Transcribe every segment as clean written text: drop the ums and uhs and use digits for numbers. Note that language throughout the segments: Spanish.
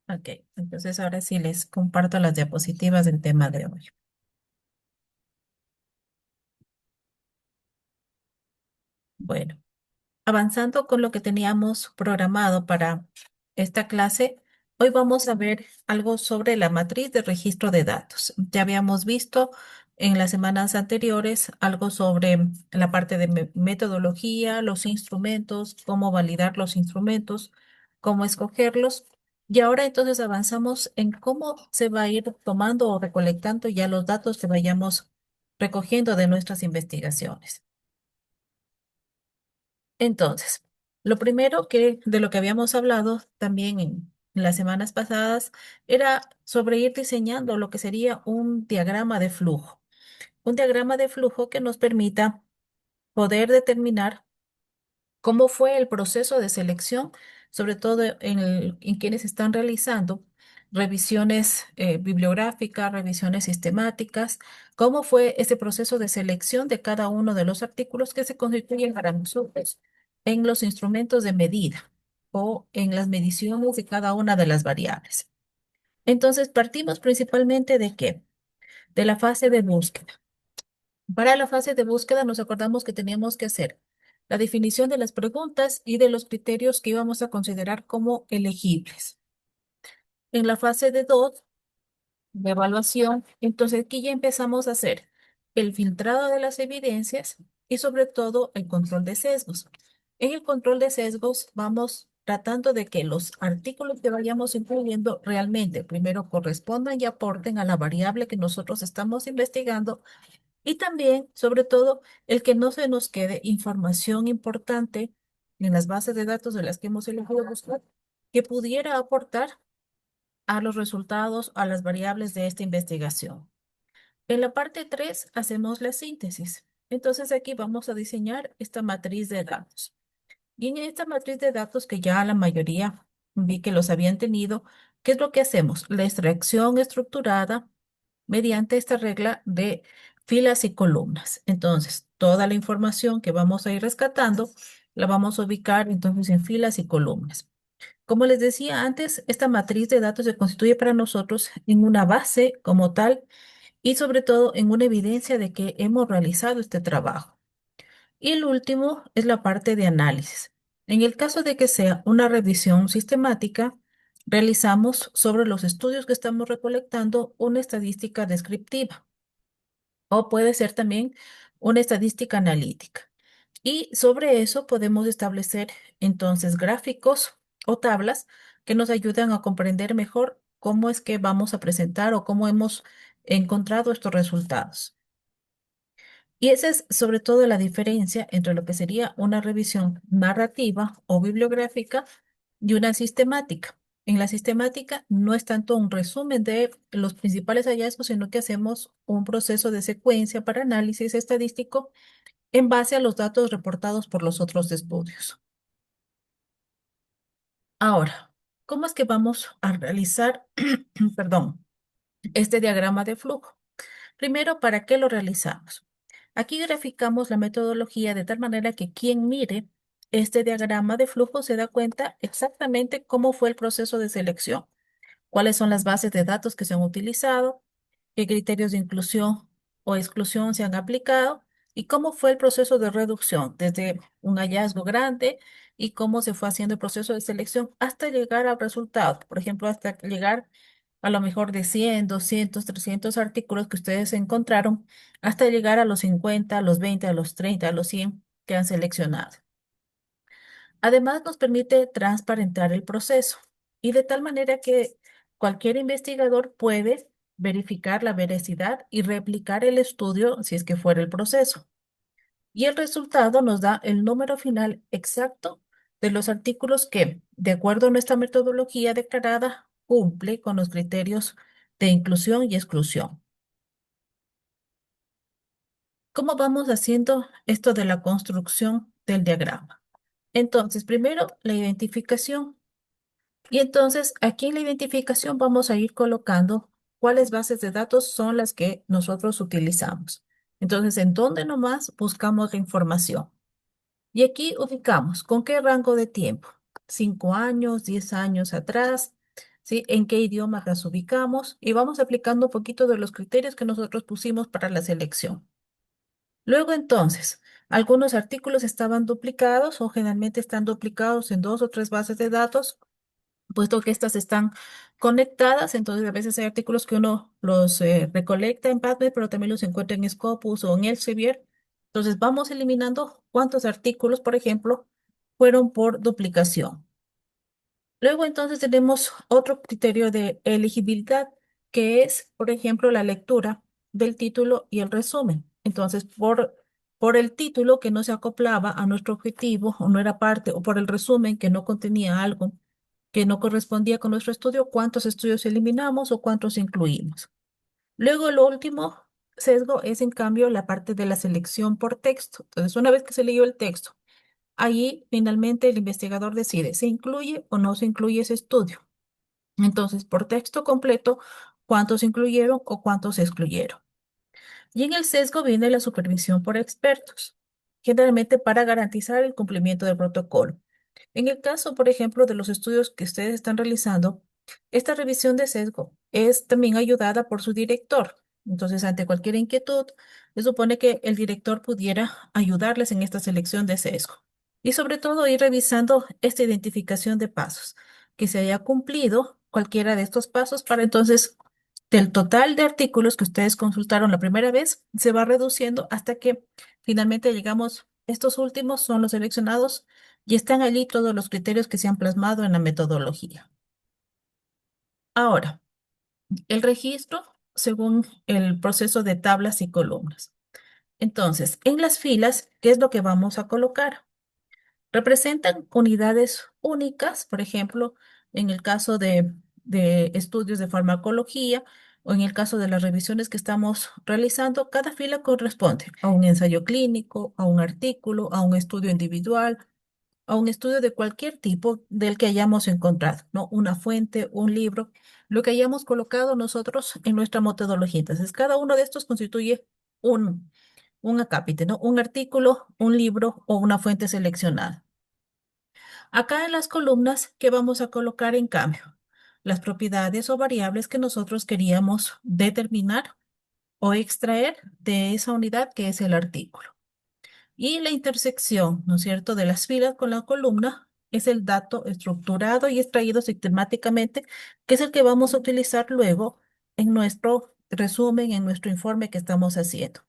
Ok, entonces ahora sí les comparto las diapositivas del tema de hoy. Bueno, avanzando con lo que teníamos programado para esta clase, hoy vamos a ver algo sobre la matriz de registro de datos. Ya habíamos visto en las semanas anteriores algo sobre la parte de metodología, los instrumentos, cómo validar los instrumentos, cómo escogerlos. Y ahora entonces avanzamos en cómo se va a ir tomando o recolectando ya los datos que vayamos recogiendo de nuestras investigaciones. Entonces, lo primero que de lo que habíamos hablado también en las semanas pasadas era sobre ir diseñando lo que sería un diagrama de flujo. Un diagrama de flujo que nos permita poder determinar cómo fue el proceso de selección, sobre todo en quienes están realizando revisiones bibliográficas, revisiones sistemáticas, cómo fue ese proceso de selección de cada uno de los artículos que se constituyen para nosotros en los instrumentos de medida o en las mediciones de cada una de las variables. Entonces, partimos principalmente de qué? De la fase de búsqueda. Para la fase de búsqueda nos acordamos que teníamos que hacer la definición de las preguntas y de los criterios que íbamos a considerar como elegibles. En la fase de DOT, de evaluación, entonces aquí ya empezamos a hacer el filtrado de las evidencias y sobre todo el control de sesgos. En el control de sesgos vamos tratando de que los artículos que vayamos incluyendo realmente primero correspondan y aporten a la variable que nosotros estamos investigando y también, sobre todo, el que no se nos quede información importante en las bases de datos de las que hemos elegido buscar que pudiera aportar a los resultados, a las variables de esta investigación. En la parte 3 hacemos la síntesis. Entonces aquí vamos a diseñar esta matriz de datos. Y en esta matriz de datos que ya la mayoría vi que los habían tenido, ¿qué es lo que hacemos? La extracción estructurada mediante esta regla de filas y columnas. Entonces, toda la información que vamos a ir rescatando la vamos a ubicar entonces en filas y columnas. Como les decía antes, esta matriz de datos se constituye para nosotros en una base como tal y sobre todo en una evidencia de que hemos realizado este trabajo. Y el último es la parte de análisis. En el caso de que sea una revisión sistemática, realizamos sobre los estudios que estamos recolectando una estadística descriptiva o puede ser también una estadística analítica. Y sobre eso podemos establecer entonces gráficos o tablas que nos ayudan a comprender mejor cómo es que vamos a presentar o cómo hemos encontrado estos resultados. Y esa es sobre todo la diferencia entre lo que sería una revisión narrativa o bibliográfica y una sistemática. En la sistemática no es tanto un resumen de los principales hallazgos, sino que hacemos un proceso de secuencia para análisis estadístico en base a los datos reportados por los otros estudios. Ahora, ¿cómo es que vamos a realizar, perdón, este diagrama de flujo? Primero, ¿para qué lo realizamos? Aquí graficamos la metodología de tal manera que quien mire este diagrama de flujo se da cuenta exactamente cómo fue el proceso de selección, cuáles son las bases de datos que se han utilizado, qué criterios de inclusión o exclusión se han aplicado y cómo fue el proceso de reducción desde un hallazgo grande y cómo se fue haciendo el proceso de selección hasta llegar al resultado. Por ejemplo, hasta llegar a lo mejor de 100, 200, 300 artículos que ustedes encontraron, hasta llegar a los 50, a los 20, a los 30, a los 100 que han seleccionado. Además, nos permite transparentar el proceso y de tal manera que cualquier investigador puede verificar la veracidad y replicar el estudio si es que fuera el proceso. Y el resultado nos da el número final exacto de los artículos que, de acuerdo a nuestra metodología declarada, cumple con los criterios de inclusión y exclusión. ¿Cómo vamos haciendo esto de la construcción del diagrama? Entonces, primero, la identificación. Y entonces, aquí en la identificación vamos a ir colocando cuáles bases de datos son las que nosotros utilizamos. Entonces, ¿en dónde nomás buscamos la información? Y aquí ubicamos con qué rango de tiempo. 5 años, 10 años atrás, ¿sí? En qué idiomas las ubicamos y vamos aplicando un poquito de los criterios que nosotros pusimos para la selección. Luego entonces, algunos artículos estaban duplicados o generalmente están duplicados en dos o tres bases de datos, puesto que estas están conectadas. Entonces a veces hay artículos que uno los recolecta en PubMed, pero también los encuentra en Scopus o en Elsevier. Entonces vamos eliminando cuántos artículos, por ejemplo, fueron por duplicación. Luego entonces tenemos otro criterio de elegibilidad, que es, por ejemplo, la lectura del título y el resumen. Entonces, por el título que no se acoplaba a nuestro objetivo o no era parte, o por el resumen que no contenía algo que no correspondía con nuestro estudio, cuántos estudios eliminamos o cuántos incluimos. Luego, lo último sesgo es, en cambio, la parte de la selección por texto. Entonces, una vez que se leyó el texto, allí finalmente el investigador decide, ¿se incluye o no se incluye ese estudio? Entonces, por texto completo, ¿cuántos incluyeron o cuántos excluyeron? Y en el sesgo viene la supervisión por expertos, generalmente para garantizar el cumplimiento del protocolo. En el caso, por ejemplo, de los estudios que ustedes están realizando, esta revisión de sesgo es también ayudada por su director. Entonces, ante cualquier inquietud, se supone que el director pudiera ayudarles en esta selección de sesgo. Y sobre todo, ir revisando esta identificación de pasos, que se haya cumplido cualquiera de estos pasos para entonces, del total de artículos que ustedes consultaron la primera vez, se va reduciendo hasta que finalmente llegamos, estos últimos son los seleccionados y están allí todos los criterios que se han plasmado en la metodología. Ahora, el registro según el proceso de tablas y columnas. Entonces, en las filas, ¿qué es lo que vamos a colocar? Representan unidades únicas, por ejemplo, en el caso de estudios de farmacología o en el caso de las revisiones que estamos realizando, cada fila corresponde a un ensayo clínico, a un artículo, a un estudio individual, a un estudio de cualquier tipo del que hayamos encontrado, ¿no? Una fuente, un libro, lo que hayamos colocado nosotros en nuestra metodología. Entonces, cada uno de estos constituye un, un acápite, ¿no? Un artículo, un libro o una fuente seleccionada. Acá en las columnas, ¿qué vamos a colocar en cambio? Las propiedades o variables que nosotros queríamos determinar o extraer de esa unidad que es el artículo. Y la intersección, ¿no es cierto?, de las filas con la columna es el dato estructurado y extraído sistemáticamente, que es el que vamos a utilizar luego en nuestro resumen, en nuestro informe que estamos haciendo.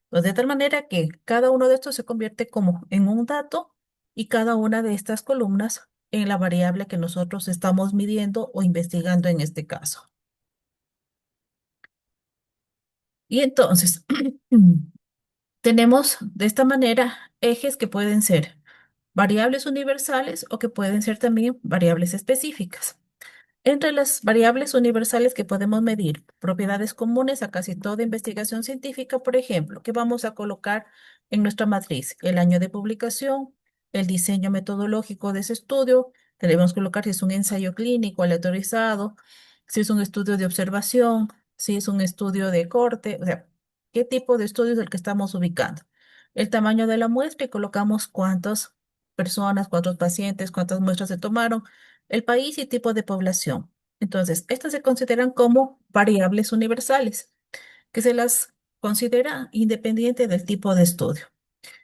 Pues de tal manera que cada uno de estos se convierte como en un dato y cada una de estas columnas en la variable que nosotros estamos midiendo o investigando en este caso. Y entonces, tenemos de esta manera ejes que pueden ser variables universales o que pueden ser también variables específicas. Entre las variables universales que podemos medir, propiedades comunes a casi toda investigación científica, por ejemplo, que vamos a colocar en nuestra matriz: el año de publicación, el diseño metodológico de ese estudio, debemos colocar si es un ensayo clínico aleatorizado, si es un estudio de observación, si es un estudio de corte, o sea, qué tipo de estudio es el que estamos ubicando. El tamaño de la muestra y colocamos cuántas personas, cuántos pacientes, cuántas muestras se tomaron, el país y tipo de población. Entonces, estas se consideran como variables universales, que se las considera independiente del tipo de estudio.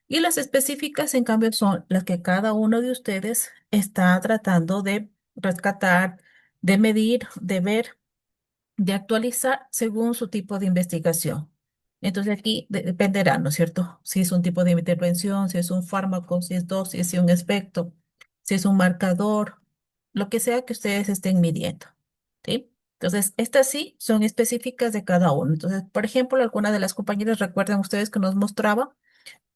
Y las específicas, en cambio, son las que cada uno de ustedes está tratando de rescatar, de medir, de ver, de actualizar según su tipo de investigación. Entonces aquí dependerá, ¿no es cierto? Si es un tipo de intervención, si es un fármaco, si es dosis, si es un espectro, si es un marcador, lo que sea que ustedes estén midiendo, ¿sí? Entonces, estas sí son específicas de cada uno. Entonces, por ejemplo, alguna de las compañeras, recuerdan ustedes que nos mostraba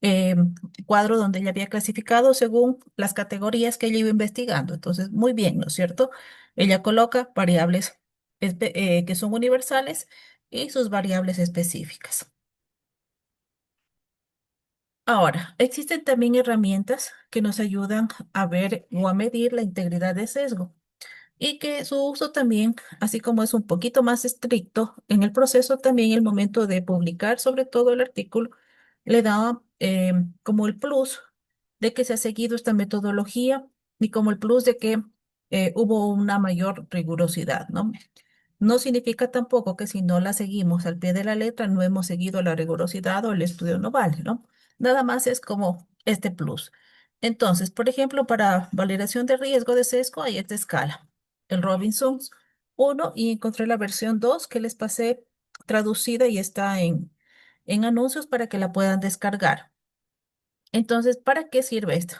un cuadro donde ella había clasificado según las categorías que ella iba investigando. Entonces, muy bien, ¿no es cierto? Ella coloca variables que son universales y sus variables específicas. Ahora, existen también herramientas que nos ayudan a ver o a medir la integridad de sesgo y que su uso también, así como es un poquito más estricto en el proceso, también el momento de publicar, sobre todo el artículo, le da como el plus de que se ha seguido esta metodología y como el plus de que hubo una mayor rigurosidad, ¿no? No significa tampoco que si no la seguimos al pie de la letra, no hemos seguido la rigurosidad o el estudio no vale, ¿no? Nada más es como este plus. Entonces, por ejemplo, para validación de riesgo de sesgo hay esta escala, el Robinson 1, y encontré la versión 2 que les pasé traducida y está en anuncios para que la puedan descargar. Entonces, ¿para qué sirve esto?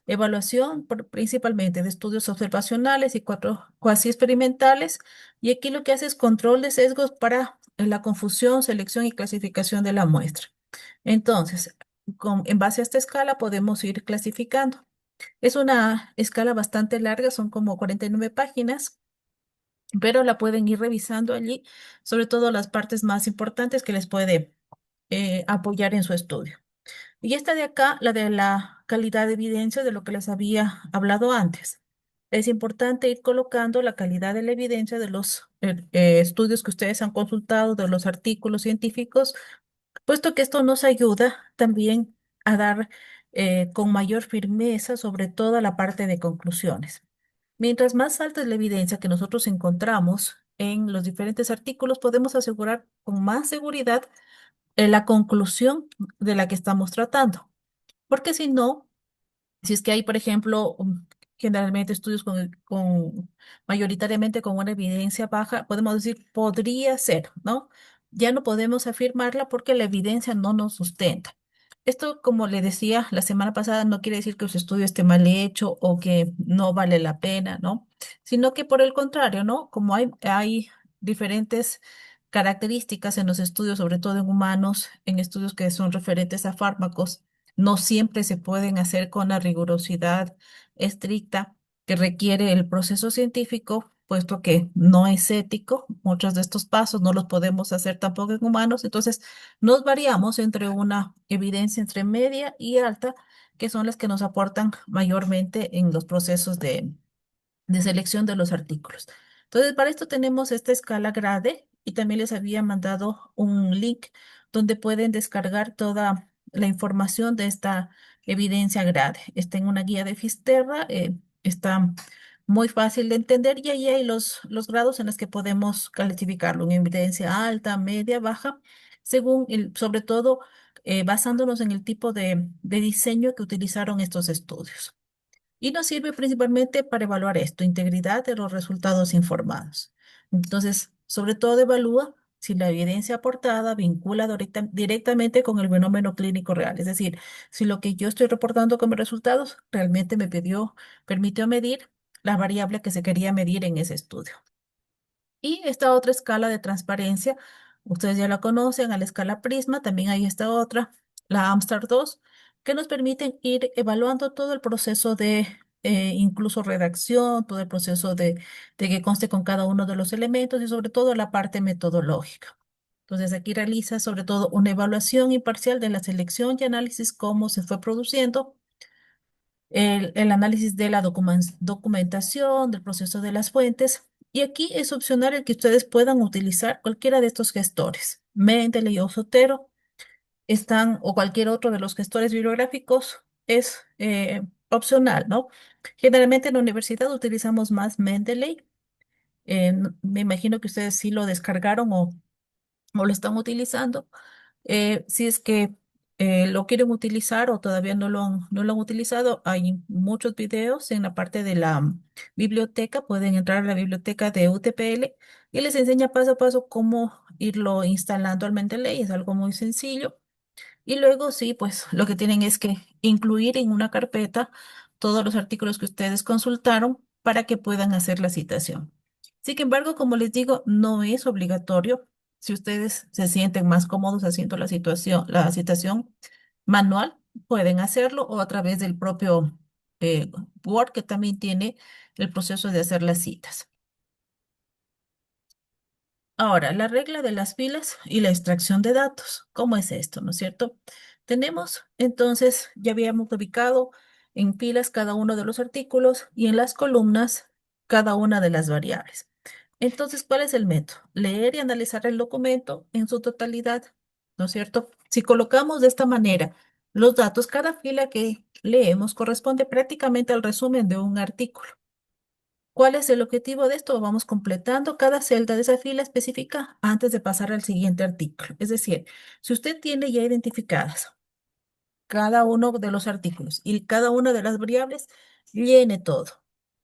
Evaluación principalmente de estudios observacionales y cuatro cuasi experimentales. Y aquí lo que hace es control de sesgos para la confusión, selección y clasificación de la muestra. Entonces, en base a esta escala podemos ir clasificando. Es una escala bastante larga, son como 49 páginas, pero la pueden ir revisando allí, sobre todo las partes más importantes que les puede apoyar en su estudio. Y esta de acá, la de la calidad de evidencia de lo que les había hablado antes. Es importante ir colocando la calidad de la evidencia de los estudios que ustedes han consultado, de los artículos científicos, puesto que esto nos ayuda también a dar con mayor firmeza sobre toda la parte de conclusiones. Mientras más alta es la evidencia que nosotros encontramos en los diferentes artículos, podemos asegurar con más seguridad la conclusión de la que estamos tratando. Porque si no, si es que hay, por ejemplo, generalmente estudios mayoritariamente con una evidencia baja, podemos decir podría ser, ¿no? Ya no podemos afirmarla porque la evidencia no nos sustenta. Esto, como le decía la semana pasada, no quiere decir que su estudio esté mal hecho o que no vale la pena, ¿no? Sino que por el contrario, ¿no? Como hay diferentes características en los estudios, sobre todo en humanos, en estudios que son referentes a fármacos, no siempre se pueden hacer con la rigurosidad estricta que requiere el proceso científico, puesto que no es ético. Muchos de estos pasos no los podemos hacer tampoco en humanos. Entonces, nos variamos entre una evidencia entre media y alta, que son las que nos aportan mayormente en los procesos de selección de los artículos. Entonces, para esto tenemos esta escala grade y también les había mandado un link donde pueden descargar toda la información de esta evidencia grade. Está en una guía de Fisterra, está muy fácil de entender y ahí hay los grados en los que podemos clasificarlo en evidencia alta, media, baja, según sobre todo basándonos en el tipo de diseño que utilizaron estos estudios. Y nos sirve principalmente para evaluar esto, integridad de los resultados informados. Entonces, sobre todo evalúa si la evidencia aportada vincula directamente con el fenómeno clínico real. Es decir, si lo que yo estoy reportando como resultados realmente permitió medir la variable que se quería medir en ese estudio. Y esta otra escala de transparencia, ustedes ya la conocen, a la escala Prisma, también hay esta otra, la Amstar 2, que nos permiten ir evaluando todo el proceso de incluso redacción, todo el proceso de que conste con cada uno de los elementos y sobre todo la parte metodológica. Entonces aquí realiza sobre todo una evaluación imparcial de la selección y análisis, cómo se fue produciendo el análisis de la documentación, del proceso de las fuentes. Y aquí es opcional el que ustedes puedan utilizar cualquiera de estos gestores. Mendeley o Zotero están, o cualquier otro de los gestores bibliográficos es opcional, ¿no? Generalmente en la universidad utilizamos más Mendeley. Me imagino que ustedes sí lo descargaron o lo están utilizando. Si es que lo quieren utilizar o todavía no lo han utilizado, hay muchos videos en la parte de la biblioteca. Pueden entrar a la biblioteca de UTPL y les enseña paso a paso cómo irlo instalando al Mendeley. Es algo muy sencillo. Y luego sí, pues lo que tienen es que incluir en una carpeta todos los artículos que ustedes consultaron para que puedan hacer la citación. Sin embargo, como les digo, no es obligatorio. Si ustedes se sienten más cómodos haciendo la citación manual, pueden hacerlo o a través del propio Word, que también tiene el proceso de hacer las citas. Ahora, la regla de las filas y la extracción de datos. ¿Cómo es esto, no es cierto? Tenemos, entonces, ya habíamos ubicado en filas cada uno de los artículos y en las columnas cada una de las variables. Entonces, ¿cuál es el método? Leer y analizar el documento en su totalidad, ¿no es cierto? Si colocamos de esta manera los datos, cada fila que leemos corresponde prácticamente al resumen de un artículo. ¿Cuál es el objetivo de esto? Vamos completando cada celda de esa fila específica antes de pasar al siguiente artículo. Es decir, si usted tiene ya identificadas cada uno de los artículos y cada una de las variables, llene todo,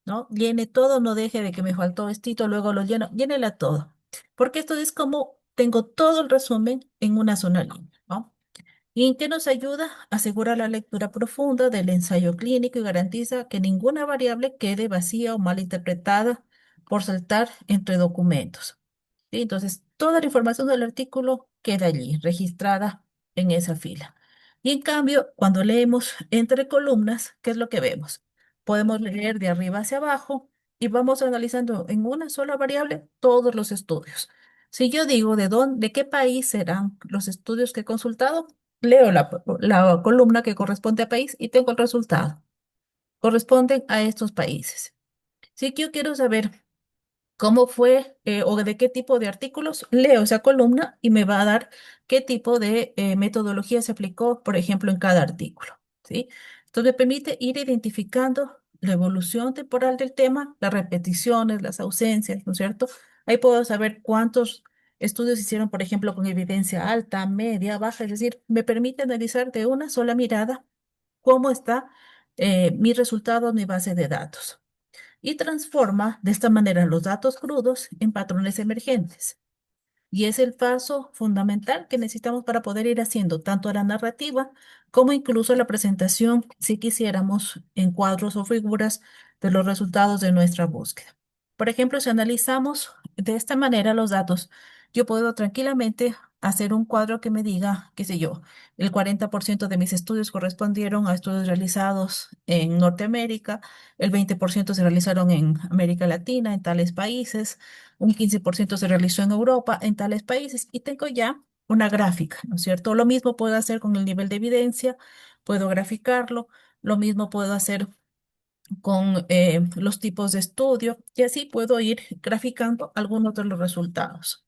¿no? Llene todo, no deje de que me faltó estito, luego lo lleno, llénela todo. Porque esto es como tengo todo el resumen en una sola línea, ¿no? ¿Y en qué nos ayuda? Asegura la lectura profunda del ensayo clínico y garantiza que ninguna variable quede vacía o mal interpretada por saltar entre documentos. ¿Sí? Entonces, toda la información del artículo queda allí, registrada en esa fila. Y en cambio, cuando leemos entre columnas, ¿qué es lo que vemos? Podemos leer de arriba hacia abajo y vamos analizando en una sola variable todos los estudios. Si yo digo de qué país serán los estudios que he consultado, leo la columna que corresponde a país y tengo el resultado. Corresponden a estos países. Si yo quiero saber cómo fue o de qué tipo de artículos, leo esa columna y me va a dar qué tipo de metodología se aplicó, por ejemplo, en cada artículo, ¿sí? Entonces me permite ir identificando la evolución temporal del tema, las repeticiones, las ausencias, ¿no es cierto? Ahí puedo saber cuántos estudios hicieron, por ejemplo, con evidencia alta, media, baja, es decir, me permite analizar de una sola mirada cómo está mi resultado, mi base de datos y transforma de esta manera los datos crudos en patrones emergentes. Y es el paso fundamental que necesitamos para poder ir haciendo tanto la narrativa como incluso la presentación, si quisiéramos, en cuadros o figuras de los resultados de nuestra búsqueda. Por ejemplo, si analizamos de esta manera los datos, yo puedo tranquilamente hacer un cuadro que me diga, qué sé yo, el 40% de mis estudios correspondieron a estudios realizados en Norteamérica, el 20% se realizaron en América Latina, en tales países, un 15% se realizó en Europa, en tales países, y tengo ya una gráfica, ¿no es cierto? Lo mismo puedo hacer con el nivel de evidencia, puedo graficarlo, lo mismo puedo hacer con los tipos de estudio, y así puedo ir graficando algunos de los resultados.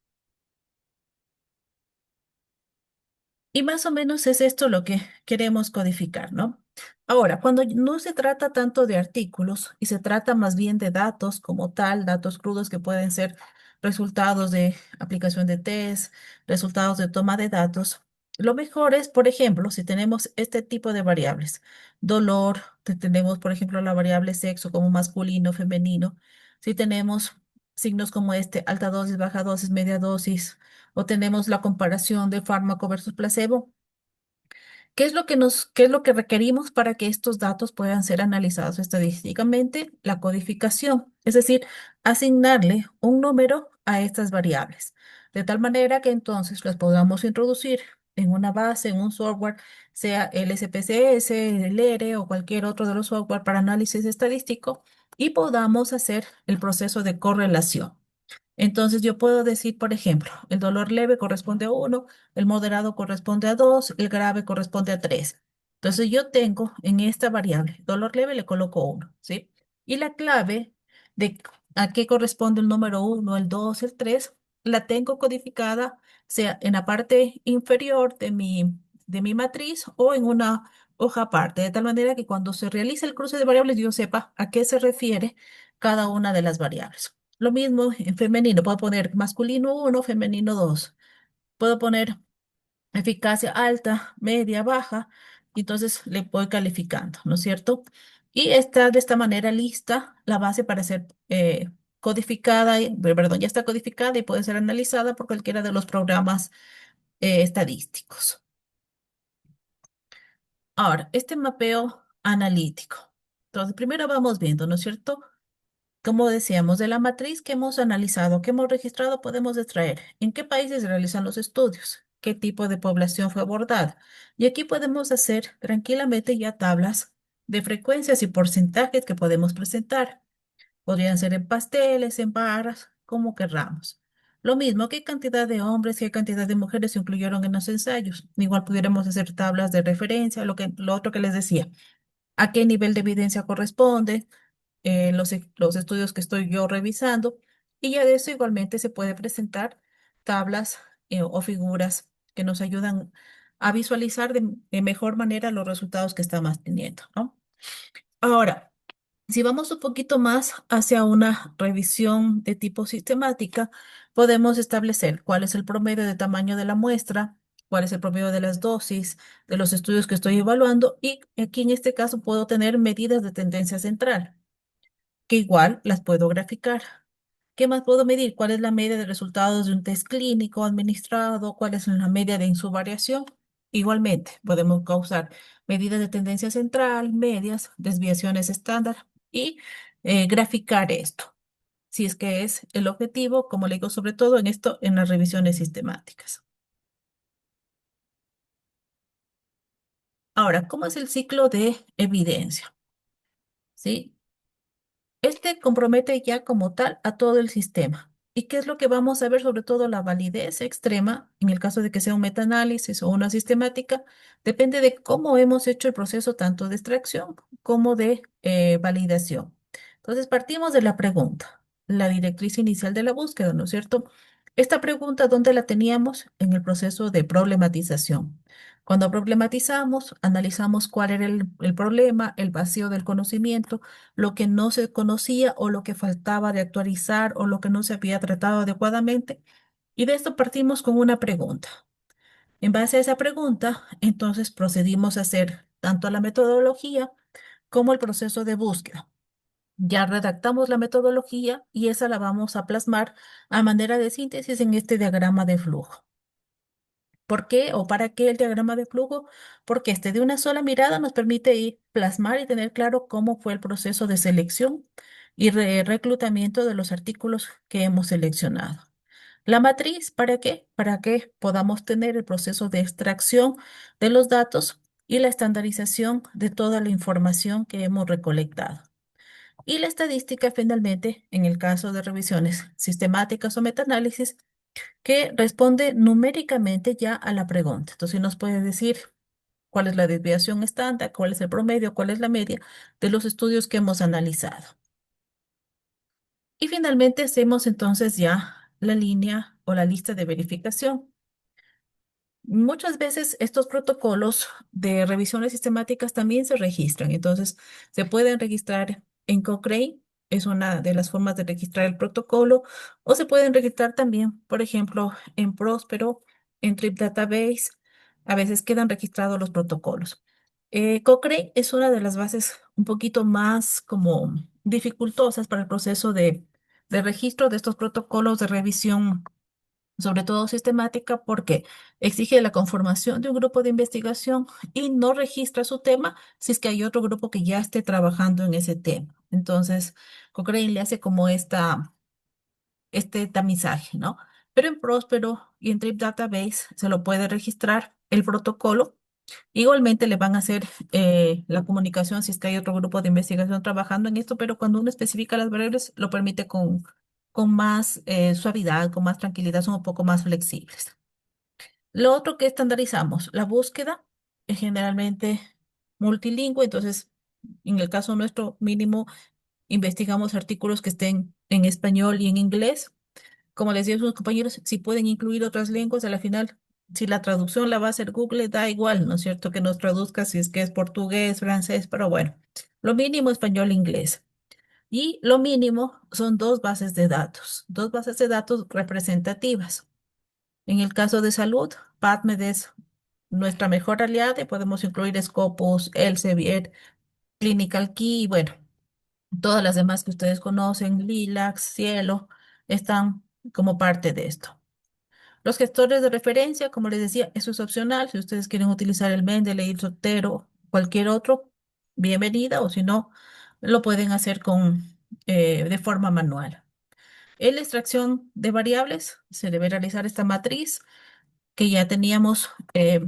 Y más o menos es esto lo que queremos codificar, ¿no? Ahora, cuando no se trata tanto de artículos y se trata más bien de datos como tal, datos crudos que pueden ser resultados de aplicación de test, resultados de toma de datos, lo mejor es, por ejemplo, si tenemos este tipo de variables, dolor, tenemos, por ejemplo, la variable sexo como masculino, femenino, si tenemos signos como este, alta dosis, baja dosis, media dosis, o tenemos la comparación de fármaco versus placebo. ¿Qué es lo que requerimos para que estos datos puedan ser analizados estadísticamente? La codificación, es decir, asignarle un número a estas variables, de tal manera que entonces las podamos introducir en una base, en un software, sea el SPSS, el R o cualquier otro de los software para análisis estadístico, y podamos hacer el proceso de correlación. Entonces yo puedo decir, por ejemplo, el dolor leve corresponde a uno, el moderado corresponde a 2, el grave corresponde a 3. Entonces yo tengo en esta variable, dolor leve le coloco uno, ¿sí? Y la clave de a qué corresponde el número uno, el 2, el 3, la tengo codificada, sea en la parte inferior de mi matriz o en una hoja aparte, de tal manera que cuando se realice el cruce de variables yo sepa a qué se refiere cada una de las variables. Lo mismo en femenino, puedo poner masculino uno, femenino 2. Puedo poner eficacia alta, media, baja, y entonces le voy calificando, ¿no es cierto? Y está de esta manera lista la base para ser codificada, perdón, ya está codificada y puede ser analizada por cualquiera de los programas estadísticos. Ahora, este mapeo analítico. Entonces, primero vamos viendo, ¿no es cierto? Como decíamos, de la matriz que hemos analizado, que hemos registrado, podemos extraer en qué países se realizan los estudios, qué tipo de población fue abordada. Y aquí podemos hacer tranquilamente ya tablas de frecuencias y porcentajes que podemos presentar. Podrían ser en pasteles, en barras, como querramos. Lo mismo, qué cantidad de hombres, qué cantidad de mujeres se incluyeron en los ensayos. Igual pudiéramos hacer tablas de referencia, lo otro que les decía, a qué nivel de evidencia corresponde, los estudios que estoy yo revisando, y ya de eso igualmente se puede presentar tablas o figuras que nos ayudan a visualizar de mejor manera los resultados que estamos teniendo, ¿no? Ahora, Si vamos un poquito más hacia una revisión de tipo sistemática, podemos establecer cuál es el promedio de tamaño de la muestra, cuál es el promedio de las dosis de los estudios que estoy evaluando y aquí en este caso puedo tener medidas de tendencia central, que igual las puedo graficar. ¿Qué más puedo medir? ¿Cuál es la media de resultados de un test clínico administrado? ¿Cuál es la media de insubvariación? Igualmente, podemos causar medidas de tendencia central, medias, desviaciones estándar y graficar esto, si es que es el objetivo, como le digo, sobre todo en esto, en las revisiones sistemáticas. Ahora, ¿cómo es el ciclo de evidencia? ¿Sí? Este compromete ya como tal a todo el sistema. ¿Y qué es lo que vamos a ver? Sobre todo la validez extrema, en el caso de que sea un metaanálisis o una sistemática, depende de cómo hemos hecho el proceso tanto de extracción como de validación. Entonces, partimos de la pregunta, la directriz inicial de la búsqueda, ¿no es cierto? Esta pregunta, ¿dónde la teníamos? En el proceso de problematización. Cuando problematizamos, analizamos cuál era el problema, el vacío del conocimiento, lo que no se conocía o lo que faltaba de actualizar o lo que no se había tratado adecuadamente. Y de esto partimos con una pregunta. En base a esa pregunta, entonces procedimos a hacer tanto la metodología como el proceso de búsqueda. Ya redactamos la metodología y esa la vamos a plasmar a manera de síntesis en este diagrama de flujo. ¿Por qué o para qué el diagrama de flujo? Porque este de una sola mirada nos permite ir plasmar y tener claro cómo fue el proceso de selección y reclutamiento de los artículos que hemos seleccionado. La matriz, ¿para qué? Para que podamos tener el proceso de extracción de los datos y la estandarización de toda la información que hemos recolectado. Y la estadística, finalmente, en el caso de revisiones sistemáticas o metaanálisis, que responde numéricamente ya a la pregunta. Entonces, nos puede decir cuál es la desviación estándar, cuál es el promedio, cuál es la media de los estudios que hemos analizado. Y finalmente hacemos entonces ya la línea o la lista de verificación. Muchas veces estos protocolos de revisiones sistemáticas también se registran. Entonces, se pueden registrar en Cochrane, es una de las formas de registrar el protocolo, o se pueden registrar también, por ejemplo, en Próspero, en Trip Database. A veces quedan registrados los protocolos. Cochrane es una de las bases un poquito más como dificultosas para el proceso de registro de estos protocolos de revisión sobre todo sistemática, porque exige la conformación de un grupo de investigación y no registra su tema si es que hay otro grupo que ya esté trabajando en ese tema. Entonces, Cochrane le hace como este tamizaje, ¿no? Pero en Próspero y en Trip Database se lo puede registrar el protocolo. Igualmente le van a hacer la comunicación si es que hay otro grupo de investigación trabajando en esto, pero cuando uno especifica las variables, lo permite con más suavidad, con más tranquilidad, son un poco más flexibles. Lo otro que estandarizamos, la búsqueda es generalmente multilingüe, entonces en el caso nuestro mínimo investigamos artículos que estén en español y en inglés. Como les decía a sus compañeros, si pueden incluir otras lenguas, a la final, si la traducción la va a hacer Google, da igual, ¿no es cierto? Que nos traduzca si es que es portugués, francés, pero bueno, lo mínimo español e inglés. Y lo mínimo son dos bases de datos representativas. En el caso de salud, PubMed es nuestra mejor aliada y podemos incluir Scopus, Elsevier, Clinical Key y bueno, todas las demás que ustedes conocen, Lilac, Cielo, están como parte de esto. Los gestores de referencia, como les decía, eso es opcional. Si ustedes quieren utilizar el Mendeley, el Zotero, cualquier otro, bienvenida, o si no, lo pueden hacer de forma manual. En la extracción de variables, se debe realizar esta matriz que ya teníamos eh,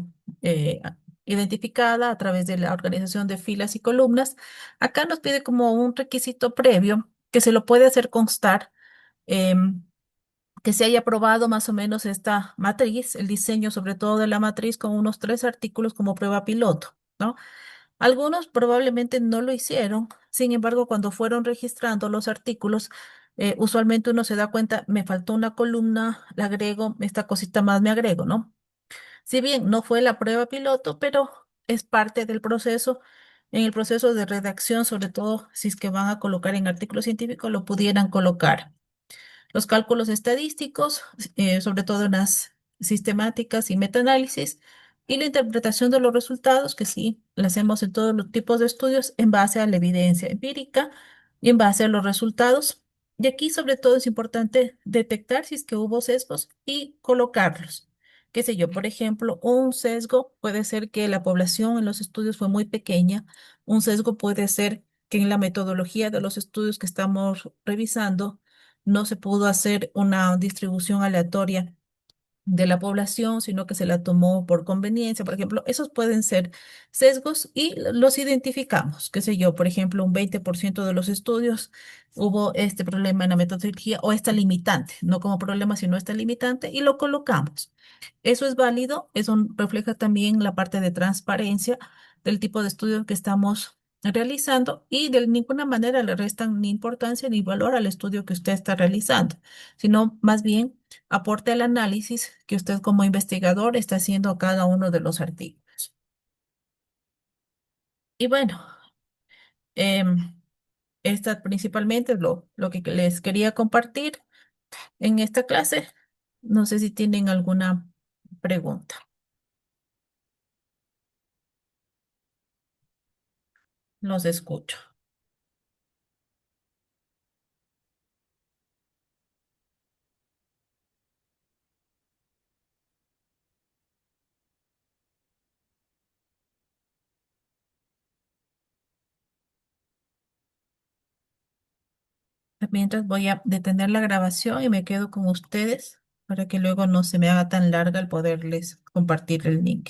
identificada a través de la organización de filas y columnas. Acá nos pide como un requisito previo que se lo puede hacer constar. em, que se haya probado más o menos esta matriz, el diseño sobre todo de la matriz con unos 3 artículos como prueba piloto, ¿no? Algunos probablemente no lo hicieron, sin embargo, cuando fueron registrando los artículos, usualmente uno se da cuenta, me faltó una columna, le agrego, esta cosita más me agrego, ¿no? Si bien no fue la prueba piloto, pero es parte del proceso en el proceso de redacción, sobre todo si es que van a colocar en artículos científicos, lo pudieran colocar. Los cálculos estadísticos, sobre todo en las sistemáticas y metaanálisis, y la interpretación de los resultados, que sí, la hacemos en todos los tipos de estudios en base a la evidencia empírica y en base a los resultados. Y aquí, sobre todo, es importante detectar si es que hubo sesgos y colocarlos. Qué sé yo, por ejemplo, un sesgo puede ser que la población en los estudios fue muy pequeña. Un sesgo puede ser que en la metodología de los estudios que estamos revisando no se pudo hacer una distribución aleatoria de la población, sino que se la tomó por conveniencia. Por ejemplo, esos pueden ser sesgos y los identificamos. Qué sé yo, por ejemplo, un 20% de los estudios hubo este problema en la metodología o esta limitante, no como problema, sino esta limitante, y lo colocamos. Eso es válido, eso refleja también la parte de transparencia del tipo de estudio que estamos realizando y de ninguna manera le restan ni importancia ni valor al estudio que usted está realizando, sino más bien aporte al análisis que usted como investigador está haciendo a cada uno de los artículos. Y bueno, em, esta principalmente es lo que les quería compartir en esta clase. No sé si tienen alguna pregunta. Los escucho. Mientras voy a detener la grabación y me quedo con ustedes para que luego no se me haga tan larga el poderles compartir el link.